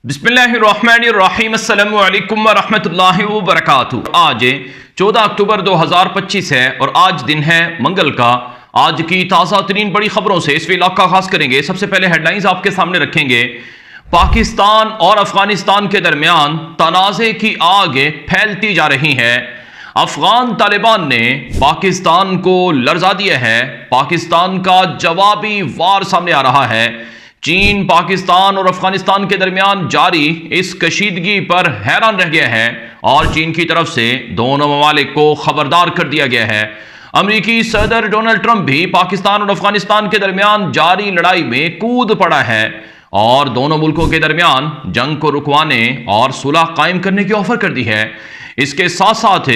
बिस्मिल्लाहिर्रहमानिर्रहीम अस्सलामु अलैकुम वरहमतुल्लाहि वबरकातुहू। आज 14 अक्टूबर 2025 है और आज दिन है मंगल का। आज की ताज़ा तरीन बड़ी खबरों से इस व्लॉग का आगाज करेंगे। सबसे पहले हेडलाइंस आपके सामने रखेंगे। पाकिस्तान और अफगानिस्तान के दरमियान तनाज़े की आग फैलती जा रही है। अफगान तालिबान ने पाकिस्तान को लर्जा दिया है। पाकिस्तान का जवाबी वार सामने आ रहा है। चीन पाकिस्तान और अफगानिस्तान के दरमियान जारी इस कशीदगी पर हैरान रह गया है और चीन की तरफ से दोनों ममालिक को खबरदार कर दिया गया है। अमेरिकी सदर डोनाल्ड ट्रंप भी पाकिस्तान और अफगानिस्तान के दरमियान जारी लड़ाई में कूद पड़ा है और दोनों मुल्कों के दरमियान जंग को रुकवाने और सुलह कायम करने की ऑफर कर दी है। इसके साथ साथ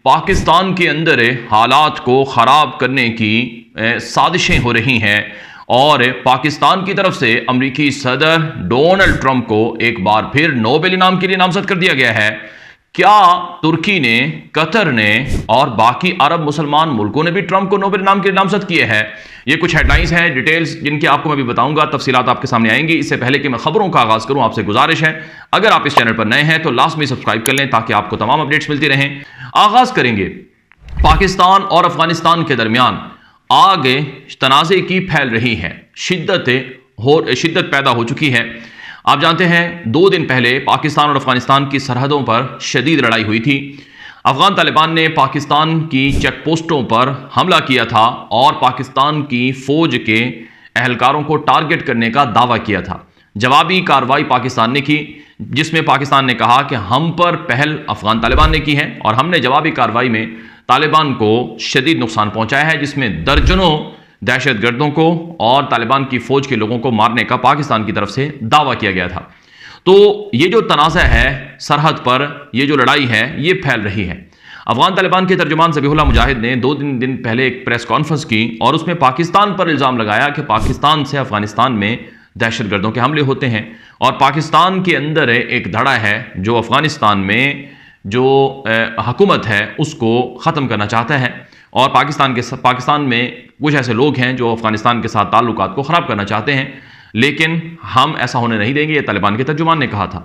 पाकिस्तान के अंदर हालात को खराब करने की साजिशें हो रही हैं और पाकिस्तान की तरफ से अमेरिकी सदर डोनाल्ड ट्रंप को एक बार फिर नोबेल इनाम के लिए नामजद कर दिया गया है। क्या तुर्की ने, कतर ने और बाकी अरब मुसलमान मुल्कों ने भी ट्रंप को नोबेल इनाम के लिए नामजद किए हैं? ये कुछ हेडलाइंस हैं, डिटेल्स जिनकी आपको मैं भी बताऊंगा, तफसीलात आपके सामने आएंगी। इससे पहले कि मैं खबरों का आगाज करूं, आपसे गुजारिश है अगर आप इस चैनल पर नए हैं तो लाजमी सब्सक्राइब कर लें ताकि आपको तमाम अपडेट्स मिलती रहें। आगाज करेंगे। पाकिस्तान और अफगानिस्तान के दरमियान आग तनाज़े की फैल रही है, शिद्दत पैदा हो चुकी है। आप जानते हैं 2 दिन पहले पाकिस्तान और अफगानिस्तान की सरहदों पर शदीद लड़ाई हुई थी। अफगान तालिबान ने पाकिस्तान की चेक पोस्टों पर हमला किया था और पाकिस्तान की फौज के एहलकारों को टारगेट करने का दावा किया था। जवाबी कार्रवाई पाकिस्तान ने की जिसमें पाकिस्तान ने कहा कि हम पर पहल अफगान तालिबान ने की है और हमने जवाबी कार्रवाई में तालिबान को शदीद नुकसान पहुंचाया है, जिसमें दर्जनों दहशतगर्दों को और तालिबान की फौज के लोगों को मारने का पाकिस्तान की तरफ से दावा किया गया था। तो ये जो तनाज़ा है सरहद पर, ये जो लड़ाई है, ये फैल रही है। अफगान तालिबान के तर्जुमान ज़बीहुल्लाह मुजाहिद ने 2 दिन पहले एक प्रेस कॉन्फ्रेंस की और उसमें पाकिस्तान पर इल्ज़ाम लगाया कि पाकिस्तान से अफगानिस्तान में दहशतगर्दों के हमले होते हैं और पाकिस्तान के अंदर एक धड़ा है जो अफगानिस्तान में जो हुकूमत है उसको ख़त्म करना चाहता है और पाकिस्तान में कुछ ऐसे लोग हैं जो अफगानिस्तान के साथ ताल्लुकात को ख़राब करना चाहते हैं, लेकिन हम ऐसा होने नहीं देंगे, ये तालिबान के तर्जुमान ने कहा था।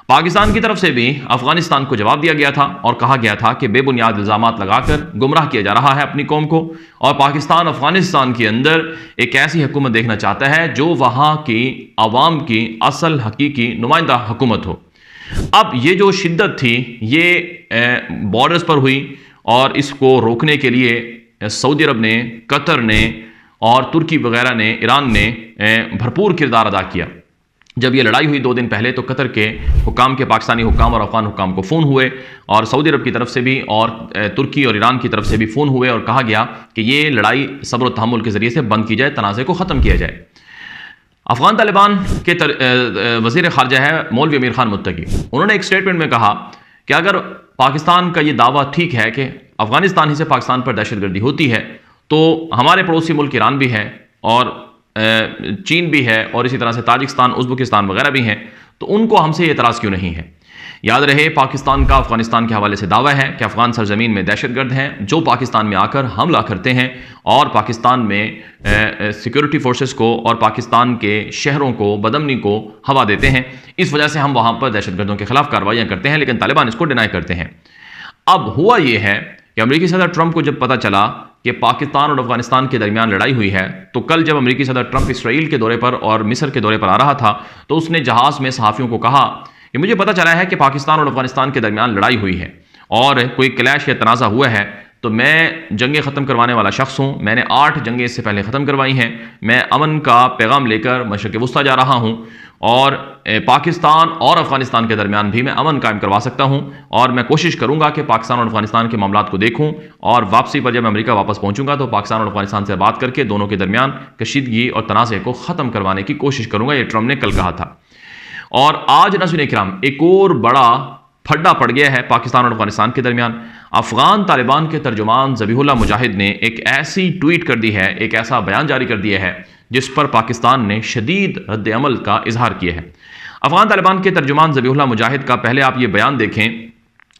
पाकिस्तान की तरफ से भी अफगानिस्तान को जवाब दिया गया था और कहा गया था कि बेबुनियाद इल्ज़ामात लगाकर गुमराह किया जा रहा है अपनी कौम को और पाकिस्तान अफगानिस्तान के अंदर एक ऐसी हुकूमत देखना चाहता है जो वहाँ की आवाम की असल हकीकी नुमाइंदा हुकूमत हो। अब ये जो शिद्दत थी ये बॉर्डर्स पर हुई और इसको रोकने के लिए सऊदी अरब ने, कतर ने और तुर्की वगैरह ने, ईरान ने भरपूर किरदार अदा किया। जब ये लड़ाई हुई 2 दिन पहले तो कतर के हुकाम के पाकिस्तानी हुकाम और अफगान हुकाम को फ़ोन हुए और सऊदी अरब की तरफ से भी और तुर्की और ईरान की तरफ से भी फ़ोन हुए और कहा गया कि ये लड़ाई सब्र और तहम्मुल के ज़रिए से बंद की जाए, तनाज़े को ख़त्म किया जाए। अफगान तालिबान के वज़ीर ख़ारजा है मौलवी अमीर खान मुत्तकी, उन्होंने एक स्टेटमेंट में कहा कि अगर पाकिस्तान का ये दावा ठीक है कि अफगानिस्तान ही से पाकिस्तान पर दहशतगर्दी होती है तो हमारे पड़ोसी मुल्क ईरान भी है और चीन भी है और इसी तरह से ताजिकिस्तान, उज़्बेकिस्तान वगैरह भी हैं, तो उनको हमसे ये एतराज़ क्यों नहीं है। याद रहे पाकिस्तान का अफगानिस्तान के हवाले से दावा है कि अफगान सरजमीन में दहशतगर्द हैं जो पाकिस्तान में आकर हमला करते हैं और पाकिस्तान में सिक्योरिटी फोर्सेस को और पाकिस्तान के शहरों को, बदअमनी को हवा देते हैं। इस वजह से हम वहाँ पर दहशतगर्दों के खिलाफ कार्रवाइयाँ करते हैं, लेकिन तालिबान इसको डिनाई करते हैं। अब हुआ ये है कि अमेरिकी सदर ट्रंप को जब पता चला कि पाकिस्तान और अफगानिस्तान के दरमियान लड़ाई हुई है तो कल जब अमेरिकी सदर ट्रंप इसराइल के दौरे पर और मिस्र के दौरे पर आ रहा था तो उसने जहाज़ में सहाफ़ियों को कहा कि मुझे पता चला है कि पाकिस्तान और अफगानिस्तान के दरमियान लड़ाई हुई है और कोई क्लैश या तनाज़ा हुआ है, तो मैं जंगें ख़त्म करवाने वाला शख्स हूँ। मैंने 8 जंगें इससे पहले ख़त्म करवाई हैं। मैं अमन का पैगाम लेकर मशरिक़ वुस्ता जा रहा हूँ और पाकिस्तान और अफगानिस्तान के दरमियान भी मैं अमन कायम करवा सकता हूँ और मैं कोशिश करूँगा कि पाकिस्तान और अफगानिस्तान के मामलात को देखूँ और वापसी पर जब मैं अमेरिका वापस पहुँचूँगा तो पाकिस्तान और अफगानिस्तान से बात करके दोनों के दरमियान कशीदगी और तनाज़े को ख़त्म करवाने की कोशिश करूँगा, ये ट्रंप ने कल कहा था। और आज नाज़रीन इकराम एक और बड़ा फड्डा पड़ गया है पाकिस्तान और अफगानिस्तान के दरमियान। अफगान तालिबान के तर्जुमान ज़बीहुल्लाह मुजाहिद ने एक ऐसी ट्वीट कर दी है, एक ऐसा बयान जारी कर दिया है जिस पर पाकिस्तान ने शदीद रद्द अमल का इजहार किया है। अफगान तालिबान के तर्जुमान ज़बीहुल्लाह मुजाहिद का पहले आप ये बयान देखें।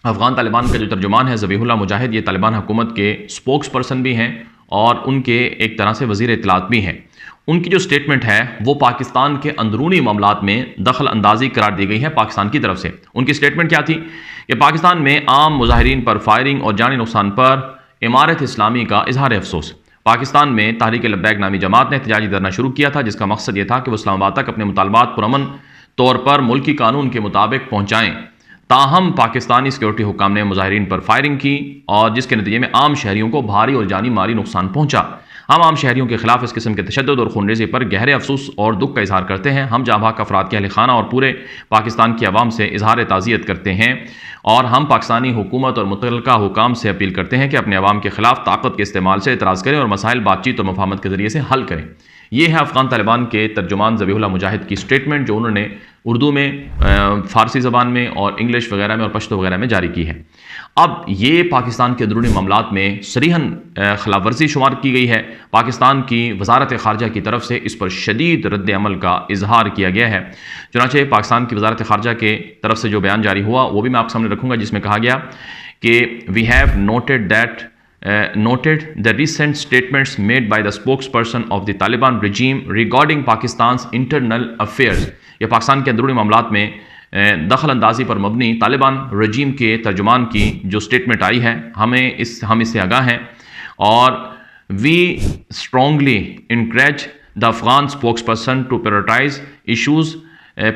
अफगान तालिबान का जो तर्जुमान है ज़बीहुल्लाह मुजाहिद, ये तालिबान हुकूमत के स्पोक्स पर्सन भी हैं और उनके एक तरह से वज़ीर इत्तलात भी हैं। ان کی جو سٹیٹمنٹ ہے وہ پاکستان کے اندرونی معاملات میں دخل اندازی قرار دی گئی ہے پاکستان کی طرف سے۔ ان کی سٹیٹمنٹ کیا تھی کہ پاکستان میں عام مظاہرین پر فائرنگ اور جانی نقصان پر امارت اسلامی کا اظہار افسوس۔ پاکستان میں تحریک لبیک نامی جماعت نے احتجاجی دھرنا شروع کیا تھا، جس کا مقصد یہ تھا کہ وہ اسلام آباد تک اپنے مطالبات پرامن طور پر ملکی قانون کے مطابق پہنچائیں۔ تاہم پاکستانی سیکورٹی حکام نے مظاہرین پر فائرنگ کی اور جس کے نتیجے میں عام شہریوں کو بھاری اور جانی مالی نقصان پہنچا۔ ہم عام شہریوں کے خلاف اس قسم کے تشدد اور خونریزی پر گہرے افسوس اور دکھ کا اظہار کرتے ہیں۔ ہم جاں بحق افراد کے اہل خانہ اور پورے پاکستان کی عوام سے اظہار تعزیت کرتے ہیں اور ہم پاکستانی حکومت اور متعلقہ حکام سے اپیل کرتے ہیں کہ اپنے عوام کے خلاف طاقت کے استعمال سے اعتراض کریں اور مسائل بات چیت اور مفاہمت کے ذریعے سے حل کریں۔ یہ ہے افغان طالبان کے ترجمان ذبیح اللہ مجاہد کی سٹیٹمنٹ، جو انہوں نے اردو میں، فارسی زبان میں اور انگلش وغیرہ میں اور پشتو وغیرہ میں جاری کی ہے۔ اب یہ پاکستان کے اندرونی معاملات میں صریحاً خلاف ورزی شمار کی گئی ہے۔ پاکستان کی وزارت خارجہ کی طرف سے اس پر شدید رد عمل کا اظہار کیا گیا ہے۔ چنانچہ پاکستان کی وزارت خارجہ کے طرف سے جو بیان جاری ہوا وہ بھی میں آپ کے سامنے رکھوں گا، جس میں کہا گیا کہ we have noted the recent statements made by the spokesperson of the Taliban regime regarding Pakistan's internal affairs۔ یہ پاکستان کے اندرونی معاملات میں دخل اندازی پر مبنی طالبان رجیم کے ترجمان کی جو سٹیٹمنٹ آئی ہے، ہم اس سے آگاہ ہیں اور we strongly encourage the Afghan spokesperson to prioritize issues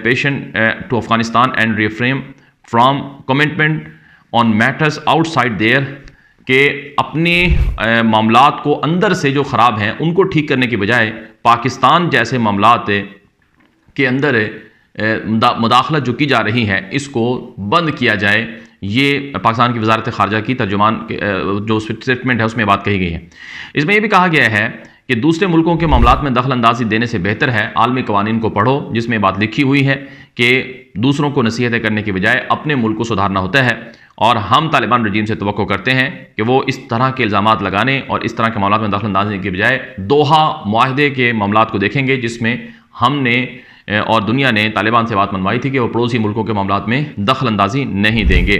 patient to Afghanistan and refrain from commitment on matters outside there، کہ اپنے معاملات کو اندر سے جو خراب ہیں ان کو ٹھیک کرنے کی بجائے پاکستان جیسے معاملات کے اندر مداخلت جو کی جا رہی ہے اس کو بند کیا جائے۔ یہ پاکستان کی وزارت خارجہ کی ترجمان جو سٹیٹمنٹ ہے اس میں بات کہی گئی ہے۔ اس میں یہ بھی کہا گیا ہے کہ دوسرے ملکوں کے معاملات میں دخل اندازی دینے سے بہتر ہے عالمی قوانین کو پڑھو، جس میں بات لکھی ہوئی ہے کہ دوسروں کو نصیحتیں کرنے کی بجائے اپنے ملک کو سدھارنا ہوتا ہے، اور ہم طالبان رجیم سے توقع کرتے ہیں کہ وہ اس طرح کے الزامات لگانے اور اس طرح کے معاملات میں دخل اندازی کی بجائے دوحہ معاہدے کے معاملات کو دیکھیں گے، جس میں ہم نے اور دنیا نے طالبان سے بات منوائی تھی کہ وہ پڑوسی ملکوں کے معاملات میں دخل اندازی نہیں دیں گے،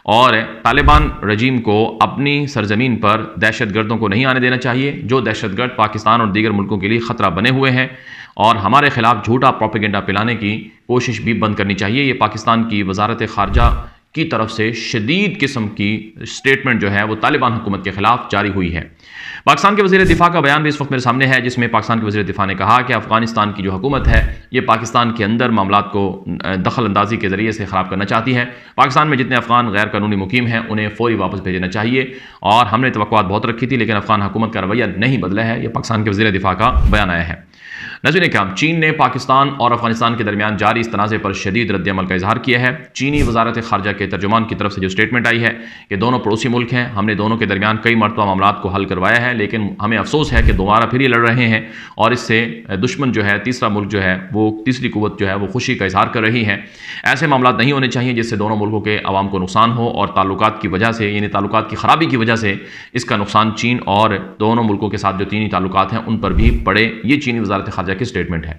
اور طالبان رجیم کو اپنی سرزمین پر دہشت گردوں کو نہیں آنے دینا چاہیے جو دہشت گرد پاکستان اور دیگر ملکوں کے لیے خطرہ بنے ہوئے ہیں، اور ہمارے خلاف جھوٹا پروپیگنڈا پلانے کی کوشش بھی بند کرنی چاہیے۔ یہ پاکستان کی وزارت خارجہ کی طرف سے شدید قسم کی سٹیٹمنٹ جو ہے وہ طالبان حکومت کے خلاف جاری ہوئی ہے۔ پاکستان کے وزیر دفاع کا بیان بھی اس وقت میرے سامنے ہے، جس میں پاکستان کے وزیر دفاع نے کہا کہ افغانستان کی جو حکومت ہے یہ پاکستان کے اندر معاملات کو دخل اندازی کے ذریعے سے خراب کرنا چاہتی ہے۔ پاکستان میں جتنے افغان غیر قانونی مقیم ہیں انہیں فوری واپس بھیجنا چاہیے، اور ہم نے توقعات بہت رکھی تھی لیکن افغان حکومت کا رویہ نہیں بدلا ہے۔ یہ پاکستان کے وزیر دفاع کا بیان آیا ہے۔ ناظرین کرام، چین نے پاکستان اور افغانستان کے درمیان جاری اس تنازع پر شدید رد عمل کا اظہار کیا ہے۔ چینی وزارت خارجہ کے ترجمان کی طرف سے جو سٹیٹمنٹ آئی ہے کہ دونوں پڑوسی ملک ہیں، ہم نے دونوں کے درمیان کئی مرتبہ معاملات کو حل کروایا ہے، لیکن ہمیں افسوس ہے کہ دوبارہ پھر یہ لڑ رہے ہیں، اور اس سے دشمن جو ہے، تیسرا ملک جو ہے، وہ تیسری قوت جو ہے وہ خوشی کا اظہار کر رہی ہے۔ ایسے معاملات نہیں ہونے چاہیے جس سے دونوں ملکوں کے عوام کو نقصان ہو، اور تعلقات کی وجہ سے، یعنی تعلقات کی خرابی کی وجہ سے اس کا نقصان چین اور دونوں ملکوں کے ساتھ جو چینی تعلقات ہیں ان پر بھی پڑے۔ یہ چینی وزارت خارجہ کی سٹیٹمنٹ ہے۔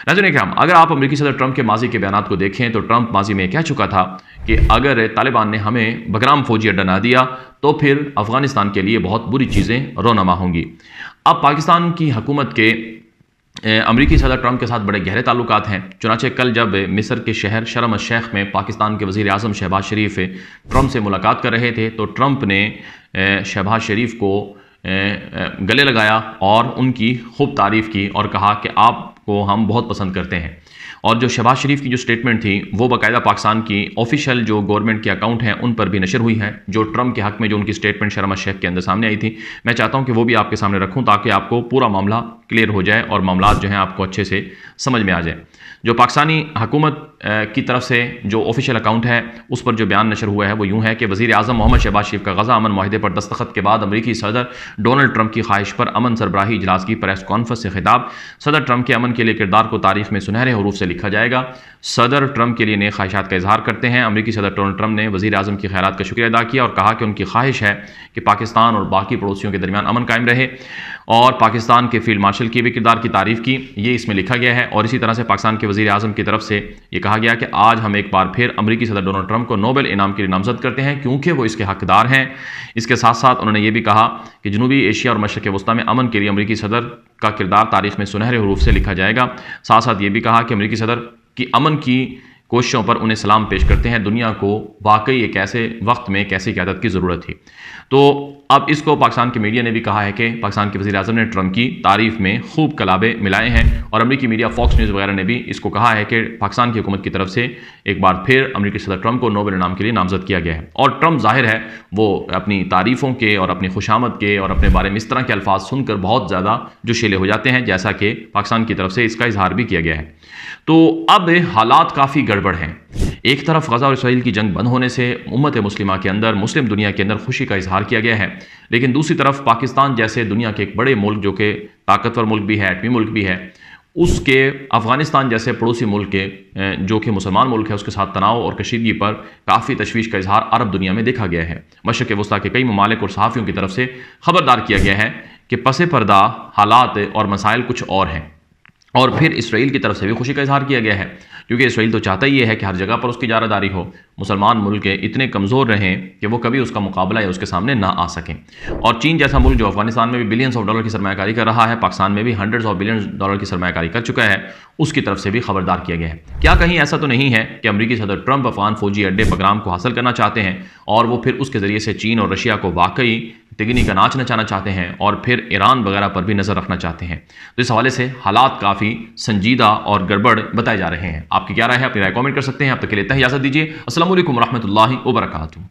ناظرین کرام، اگر آپ امریکی صدر ٹرمپ کے ماضی کے بیانات کو دیکھیں تو ٹرمپ ماضی میں کہہ چکا تھا کہ اگر طالبان نے ہمیں بگرام فوجی اڈہ نہ دیا تو پھر افغانستان کے لیے بہت بری چیزیں رونما ہوں گی۔ اب پاکستان کی حکومت کے امریکی صدر ٹرمپ کے ساتھ بڑے گہرے تعلقات ہیں، چنانچہ کل جب مصر کے شہر شرم الشیخ میں پاکستان کے وزیر اعظم شہباز شریف ٹرمپ سے ملاقات کر رہے تھے تو ٹرمپ نے شہباز شریف کو گلے لگایا اور ان کی خوب تعریف کی اور کہا کہ آپ کو ہم بہت پسند کرتے ہیں۔ اور جو شہباز شریف کی جو سٹیٹمنٹ تھی وہ باقاعدہ پاکستان کی آفیشیل جو گورنمنٹ کے اکاؤنٹ ہیں ان پر بھی نشر ہوئی ہے، جو ٹرمپ کے حق میں جو ان کی سٹیٹمنٹ شرم الشیخ کے اندر سامنے آئی تھی۔ میں چاہتا ہوں کہ وہ بھی آپ کے سامنے رکھوں تاکہ آپ کو پورا معاملہ کلیئر ہو جائے اور معاملات جو ہیں آپ کو اچھے سے سمجھ میں آ جائے۔ جو پاکستانی حکومت کی طرف سے جو آفیشیل اکاؤنٹ ہے اس پر جو بیان نشر ہوا ہے وہ یوں ہے کہ وزیر اعظم محمد شہباز شریف کا غزہ امن معاہدے پر دستخط کے بعد امریکی صدر ڈونلڈ ٹرمپ کی خواہش پر امن سربراہی اجلاس کی پریس کانفرنس سے خطاب۔ صدر ٹرمپ کے امن کے لیے کردار کو تاریخ میں سنہرے حروف سے لکھا جائے گا۔ صدر ٹرمپ کے لیے نئے خواہشات کا اظہار کرتے ہیں۔ امریکی صدر ڈونلڈ ٹرمپ نے وزیر اعظم کی خیرات کا شکریہ ادا کیا اور کہا کہ ان کی خواہش ہے کہ پاکستان اور باقی پڑوسیوں کے درمیان امن قائم رہے، اور پاکستان کے فیلڈ مارشل کی بھی کردار کی تعریف کی، یہ اس میں لکھا گیا ہے۔ اور اسی طرح سے پاکستان کے वज़ीर आज़म की तरफ से ये कहा गया कि आज हम एक बार फिर अमेरिकी सदर डोनाल्ड ट्रंप को नोबेल इनाम के लिए नामज़द करते हैं क्योंकि वो इसके हकदार हैं। इसके साथ साथ उन्होंने ये भी कहा कि जनूबी एशिया और मशरक़ वस्ती में अमन के लिए अमेरिकी सदर का किरदार तारीख़ में सुनहरे हरूफ से लिखा जाएगा। साथ साथ ये भी कहा कि अमेरिकी सदर की अमन की कोशिशों पर उन्हें सलाम पेश करते हैं। दुनिया को वाकई एक ऐसे वक्त में कैसी क़यादत की ज़रूरत थी। तो अब इसको पाकिस्तान की मीडिया ने भी कहा है कि पाकिस्तान के वज़ीर आज़म ने ट्रंप की तारीफ़ में खूब कलाबे मिलाए हैं और अमेरिकी मीडिया फॉक्स न्यूज़ वगैरह ने भी इसको कहा है कि पाकिस्तान की हुकूमत की तरफ से एक बार फिर अमेरिकी सदर ट्रंप को नोबेल इनाम के लिए नामज़द किया गया है। और ट्रंप ज़ाहिर है वो अपनी तारीफ़ों के और अपनी खुशामद के और अपने बारे में इस तरह के अल्फाज सुनकर बहुत ज़्यादा जोशीले हो जाते हैं, जैसा कि पाकिस्तान की तरफ से इसका इजहार भी किया गया है। तो अब हालात काफ़ी गड़बड़ हैं। एक तरफ गज़ा और इसराइल की जंग बंद होने से उम्मत मुस्लिमा के अंदर, मुस्लिम दुनिया के अंदर खुशी का इजहार किया गया है, लेकिन दूसरी तरफ पाकिस्तान जैसे दुनिया के एक बड़े मुल्क जो कि ताकतवर मुल्क भी है, एटमी मुल्क भी है, उसके अफ़गानिस्तान जैसे पड़ोसी मुल्क के जो कि मुसलमान मुल्क है उसके साथ तनाव और कशीदगी पर काफ़ी तशवीश का इजहार अरब दुनिया में देखा गया है। मशरक़ वस्ती के कई ममालिक और सहाफ़ियों की तरफ से खबरदार किया गया है कि पसे पर्दा हालात और मसाइल कुछ और हैं। और फिर इसराइल की तरफ से भी खुशी का इजहार किया गया है, क्योंकि इसराइल तो चाहता ही है कि हर जगह पर उसकी जारादारी हो, मुसलमान मुल्क इतने कमज़ोर रहें कि वो कभी उसका मुकाबला या उसके सामने ना आ सकें। और चीन जैसा मुल्क जो अफगानिस्तान में भी बिलियंस ऑफ डॉलर की सरमायाकारी कर रहा है, पाकिस्तान में भी हंड्रेड्स ऑफ बिलियंस डॉलर की सरमायाकारी कर चुका है, उसकी तरफ से भी खबरदार किया गया है। क्या कहीं ऐसा तो नहीं है कि अमेरिकी सदर ट्रंप अफगान फौजी अड्डे बगराम को हासिल करना चाहते हैं और वो फिर उसके ज़रिए से चीन और रशिया को वाकई तिगनी का नाच नचाना चाहते हैं और फिर ईरान वगैरह पर भी नज़र रखना चाहते हैं? तो इस हवाले से हालात काफ़ी संजीदा और गड़बड़ बताए जा रहे हैं। आपकी क्या राय है? अपनी राय कमेंट कर सकते हैं। अब तक के लिए इजाज़त दीजिए। अस्सलाम वालेकुम रहमतुल्लाहि व बरकातुहू।